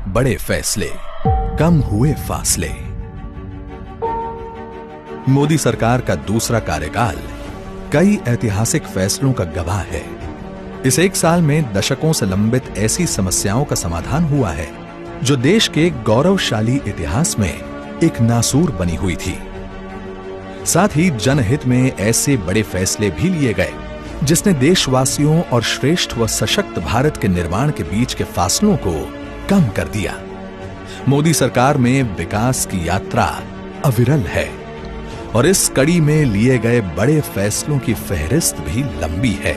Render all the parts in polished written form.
बड़े फैसले, कम हुए फासले। मोदी सरकार का दूसरा कार्यकाल कई ऐतिहासिक फैसलों का गवाह है। इस एक साल में दशकों से लंबित ऐसी समस्याओं का समाधान हुआ है जो देश के गौरवशाली इतिहास में एक नासूर बनी हुई थी। साथ ही जनहित में ऐसे बड़े फैसले भी लिए गए जिसने देशवासियों और श्रेष्ठ व सशक्त भारत के निर्माण के बीच के फासलों को कम कर दिया। मोदी सरकार में विकास की यात्रा अविरल है और इस कड़ी में लिए गए बड़े फैसलों की फहरिस्त भी लंबी है।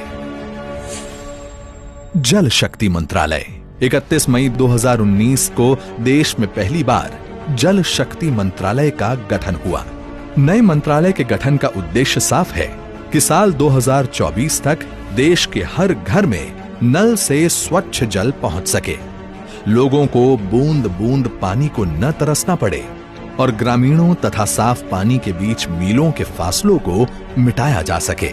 जल शक्ति मंत्रालय 31 मई 2019 को देश में पहली बार जल शक्ति मंत्रालय का गठन हुआ। नए मंत्रालय के गठन का उद्देश्य साफ है कि साल 2024 तक देश के हर घर में नल से स्वच्छ जल पहुंच सके, लोगों को बूंद बूंद पानी को न तरसना पड़े और ग्रामीणों तथा साफ पानी के बीच मीलों के फासलों को मिटाया जा सके।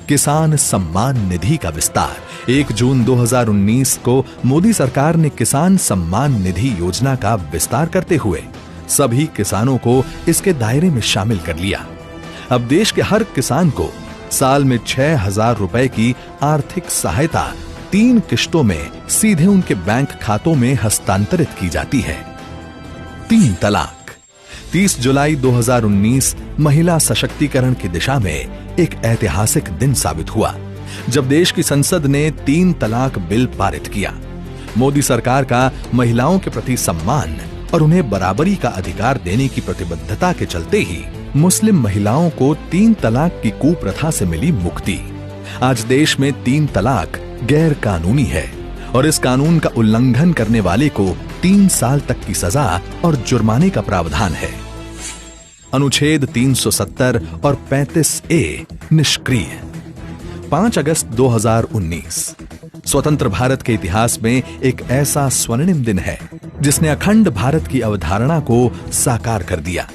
किसान सम्मान निधि का विस्तार 1 जून 2019 को मोदी सरकार ने किसान सम्मान निधि योजना का विस्तार करते हुए सभी किसानों को इसके दायरे में शामिल कर लिया। अब देश के हर किसान को साल में 6,000 रुपए की आर्थिक सहायता 3 किश्तों में सीधे उनके बैंक खातों में हस्तांतरित की जाती है। 3 तलाक 30 जुलाई 2019 महिला सशक्तिकरण की दिशा में एक ऐतिहासिक दिन साबित हुआ जब देश की संसद ने 3 तलाक बिल पारित किया। मोदी सरकार का महिलाओं के प्रति सम्मान और उन्हें बराबरी का अधिकार देने की प्रतिबद्धता के चलते ही मुस्लिम महिलाओं को 3 तलाक की कुप्रथा से मिली मुक्ति। आज देश में 3 तलाक गैर कानूनी है और इस कानून का उल्लंघन करने वाले को 3 साल तक की सजा और जुर्माने का प्रावधान है। अनुच्छेद 370 और 35A निष्क्रिय। 5 अगस्त 2019 स्वतंत्र भारत के इतिहास में एक ऐसा स्वर्णिम दिन है जिसने अखंड भारत की अवधारणा को साकार कर दिया।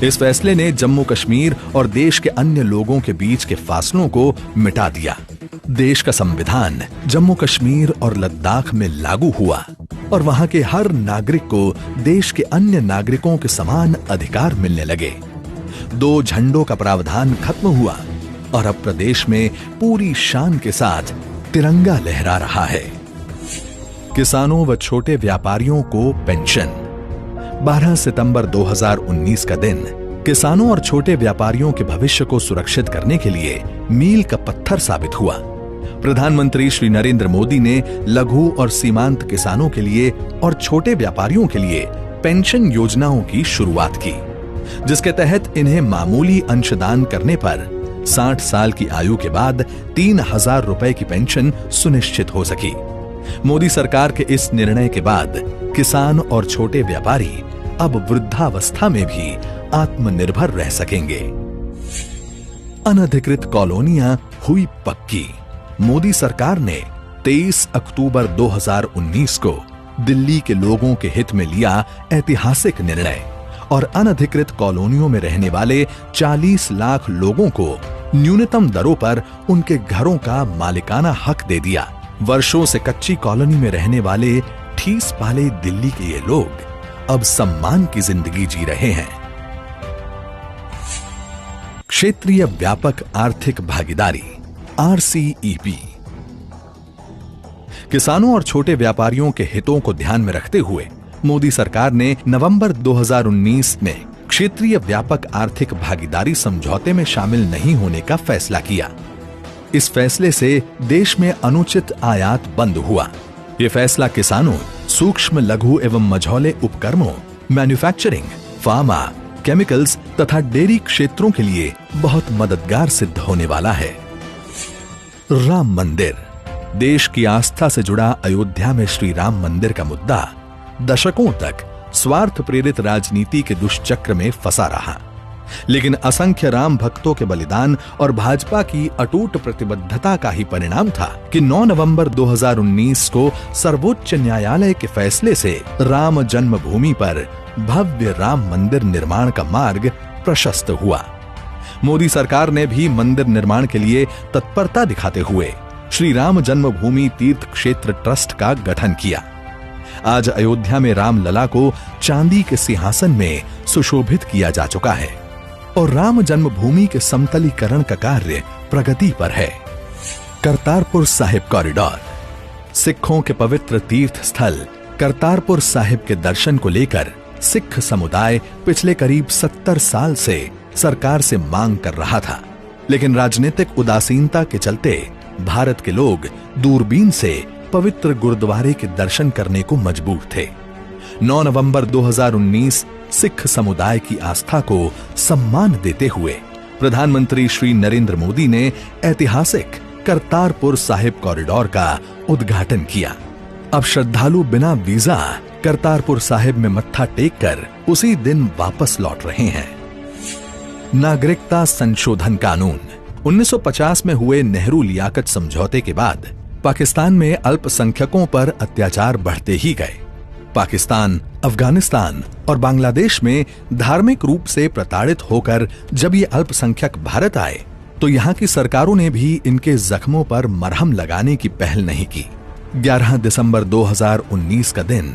इस फैसले ने जम्मू कश्मीर और देश के अन्य लोगों के बीच के फासलों को मिटा दिया। देश का संविधान जम्मू कश्मीर और लद्दाख में लागू हुआ और वहां के हर नागरिक को देश के अन्य नागरिकों के समान अधिकार मिलने लगे। 2 झंडों का प्रावधान खत्म हुआ और अब प्रदेश में पूरी शान के साथ तिरंगा लहरा रहा है। किसानों व छोटे व्यापारियों को पेंशन। 12 सितंबर 2019 का दिन किसानों और छोटे व्यापारियों के भविष्य को सुरक्षित करने के लिए मील का पत्थर साबित हुआ। प्रधानमंत्री श्री नरेंद्र मोदी ने लघु और सीमांत किसानों के लिए और छोटे व्यापारियों के लिए पेंशन योजनाओं की शुरुआत की, जिसके तहत इन्हें मामूली अंशदान करने पर 60 साल की आयु के बाद 3,000 रुपए की पेंशन सुनिश्चित हो सकी। मोदी सरकार के इस निर्णय के बाद किसान और छोटे व्यापारी अब वृद्धावस्था में भी आत्मनिर्भर रह सकेंगे। अनधिकृत कॉलोनियां हुई पक्की। मोदी सरकार ने 23 अक्टूबर 2019 को दिल्ली के लोगों के हित में लिया ऐतिहासिक निर्णय और अनधिकृत कॉलोनियों में रहने वाले 40 लाख लोगों को न्यूनतम दरों पर उनके घरों का मालिकाना हक दे दिया। वर्षों से कच्ची कॉलोनी में रहने वाले ठीस पाले दिल्ली के ये लोग अब सम्मान की जिंदगी जी रहे हैं। क्षेत्रीय व्यापक आर्थिक भागीदारी RCEP। किसानों और छोटे व्यापारियों के हितों को ध्यान में रखते हुए मोदी सरकार ने नवंबर 2019 में क्षेत्रीय व्यापक आर्थिक भागीदारी समझौते में शामिल नहीं होने का फैसला किया। इस फैसले से देश में अनुचित आयात बंद हुआ। यह फैसला किसानों, सूक्ष्म लघु एवं मझौले उपक्रमों, मैन्युफैक्चरिंग, फार्मा, केमिकल्स तथा डेयरी क्षेत्रों के लिए बहुत मददगार सिद्ध होने वाला है। राम मंदिर। देश की आस्था से जुड़ा अयोध्या में श्री राम मंदिर का मुद्दा दशकों तक स्वार्थ प्रेरित राजनीति के दुष्चक्र में फंसा रहा, लेकिन असंख्य राम भक्तों के बलिदान और भाजपा की अटूट प्रतिबद्धता का ही परिणाम था कि 9 नवंबर 2019 को सर्वोच्च न्यायालय के फैसले से राम जन्मभूमि पर भव्य राम मंदिर निर्माण का मार्ग प्रशस्त हुआ। मोदी सरकार ने भी मंदिर निर्माण के लिए तत्परता दिखाते हुए श्री राम जन्मभूमि तीर्थ क्षेत्र ट्रस्ट का गठन किया। आज अयोध्या में रामलला को चांदी के सिंहासन में सुशोभित किया जा चुका है और राम जन्मभूमि के समतलीकरण का कार्य प्रगति पर है। करतारपुर साहिब कॉरिडोर। सिखों के पवित्र तीर्थ स्थल करतारपुर साहिब के दर्शन को लेकर सिख समुदाय पिछले करीब 70 साल से सरकार से मांग कर रहा था, लेकिन राजनीतिक उदासीनता के चलते भारत के लोग दूरबीन से पवित्र गुरुद्वारे के दर्शन करने को मजबूर थे। 9 नवंबर 2019 सिख समुदाय की आस्था को सम्मान देते हुए प्रधानमंत्री श्री नरेंद्र मोदी ने ऐतिहासिक करतारपुर साहिब कॉरिडोर का उद्घाटन किया। अब श्रद्धालु बिना वीजा करतारपुर साहिब में मत्था टेक कर उसी दिन वापस लौट रहे हैं। नागरिकता संशोधन कानून। 1950 में हुए नेहरू लियाकत समझौते के बाद पाकिस्तान में अल्पसंख्यकों पर अत्याचार बढ़ते ही गए। पाकिस्तान, अफगानिस्तान और बांग्लादेश में धार्मिक रूप से प्रताड़ित होकर जब ये अल्पसंख्यक भारत आए तो यहाँ की सरकारों ने भी इनके जख्मों पर मरहम लगाने की पहल नहीं की। 11 दिसंबर 2019 का दिन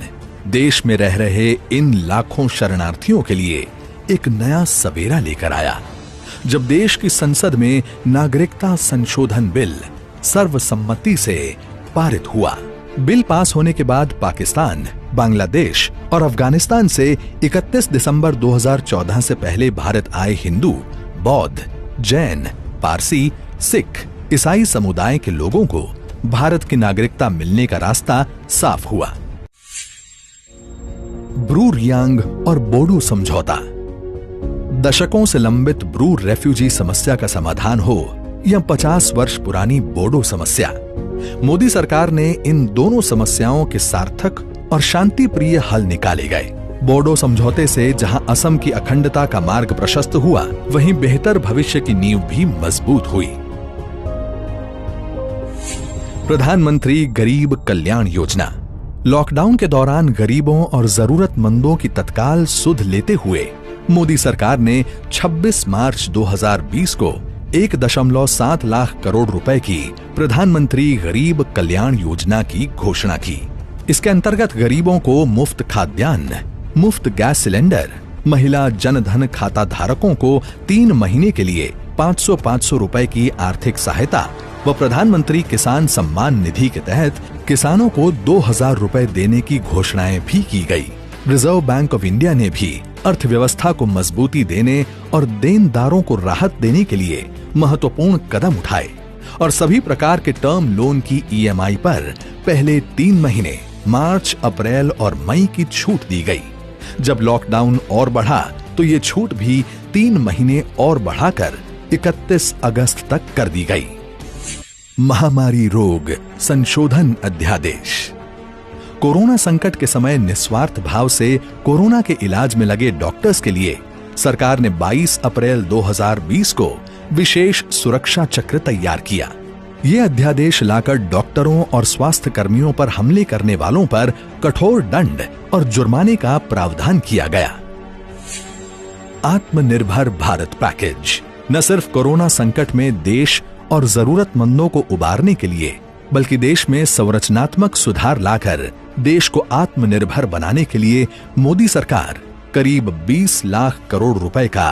देश में रह रहे इन लाखों शरणार्थियों के लिए एक नया सवेरा लेकर आया, जब देश की संसद में नागरिकता संशोधन बिल सर्वसम्मति से पारित हुआ। बिल पास होने के बाद पाकिस्तान, बांग्लादेश और अफगानिस्तान से 31 दिसंबर 2014 से पहले भारत आए हिंदू, बौद्ध, जैन, पारसी, सिख, ईसाई समुदाय के लोगों को भारत की नागरिकता मिलने का रास्ता साफ हुआ। ब्रू रियांग और बोडो समझौता। दशकों से लंबित ब्रू रेफ्यूजी समस्या का समाधान हो या 50 वर्ष पुरानी बोडो समस्या, मोदी सरकार ने इन दोनों समस्याओं के सार्थक और शांतिप्रिय हल निकाले गए। बोडो समझौते से जहां असम की अखंडता का मार्ग प्रशस्त हुआ, वहीं बेहतर भविष्य की नींव भी मजबूत हुई। प्रधानमंत्री गरीब कल्याण योजना। लॉकडाउन के दौरान गरीबों और जरूरतमंदों की तत्काल सुध लेते हुए मोदी सरकार ने 26 मार्च 2020 को 1.7 लाख करोड़ रुपए की प्रधानमंत्री गरीब कल्याण योजना की घोषणा की। इसके अंतर्गत गरीबों को मुफ्त खाद्यान्न, मुफ्त गैस सिलेंडर, महिला जनधन खाता धारकों को 3 महीने के लिए 500 रुपए की आर्थिक सहायता व प्रधानमंत्री किसान सम्मान निधि के तहत किसानों को 2000 रुपए देने की घोषणाएं भी की गई। रिजर्व बैंक ऑफ इंडिया ने भी अर्थव्यवस्था को मजबूती देने और देनदारों को राहत देने के लिए महत्वपूर्ण कदम उठाए और सभी प्रकार के टर्म लोन की EMI पर पहले 3 महीने मार्च, अप्रैल और मई की छूट दी गई। जब लॉकडाउन और बढ़ा तो ये छूट भी 3 महीने और बढ़ाकर 31 अगस्त तक कर दी गई। महामारी रोग संशोधन अध्यादेश। कोरोना संकट के समय निस्वार्थ भाव से कोरोना के इलाज में लगे डॉक्टर्स के लिए सरकार ने 22 अप्रैल 2020 को विशेष सुरक्षा चक्र तैयार किया। ये अध्यादेश लाकर डॉक्टरों और स्वास्थ्य कर्मियों पर हमले करने वालों पर कठोर दंड और जुर्माने का प्रावधान किया गया। आत्मनिर्भर भारत पैकेज न सिर्फ कोरोना संकट में देश और जरूरतमंदों को उबारने के लिए, बल्कि देश में संरचनात्मक सुधार लाकर देश को आत्मनिर्भर बनाने के लिए मोदी सरकार करीब 20 लाख करोड़ रुपए का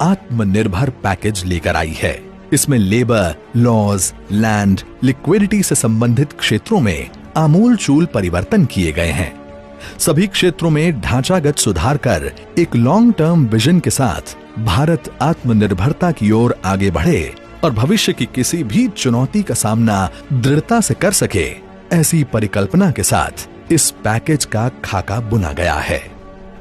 आत्मनिर्भर पैकेज लेकर आई है। इसमें लेबर, लॉज, लैंड, लिक्विडिटी से संबंधित क्षेत्रों में आमूलचूल परिवर्तन किए गए हैं। सभी क्षेत्रों में ढांचागत सुधार कर एक लॉन्ग टर्म विजन के साथ भारत आत्मनिर्भरता की ओर आगे बढ़े और भविष्य की किसी भी चुनौती का सामना दृढ़ता से कर सके, ऐसी परिकल्पना के साथ इस पैकेज का खाका बुना गया है।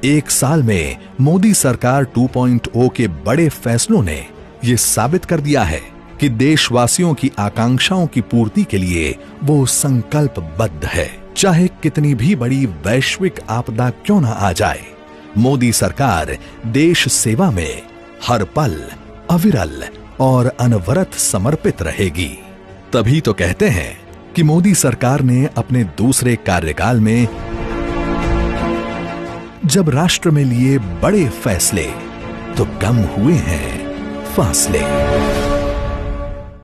1 साल में मोदी सरकार 2.0 के बड़े फैसलों ने ये साबित कर दिया है कि देशवासियों की आकांक्षाओं की पूर्ति के लिए वो संकल्पबद्ध है। चाहे कितनी भी बड़ी वैश्विक आपदा क्यों न आ जाए, मोदी सरकार देश सेवा में हर पल अविरल और अनवरत समर्पित रहेगी। तभी तो कहते हैं कि मोदी सरकार ने अपने दूसरे कार्यकाल में जब राष्ट्र में लिए बड़े फैसले तो कम हुए हैं फासले।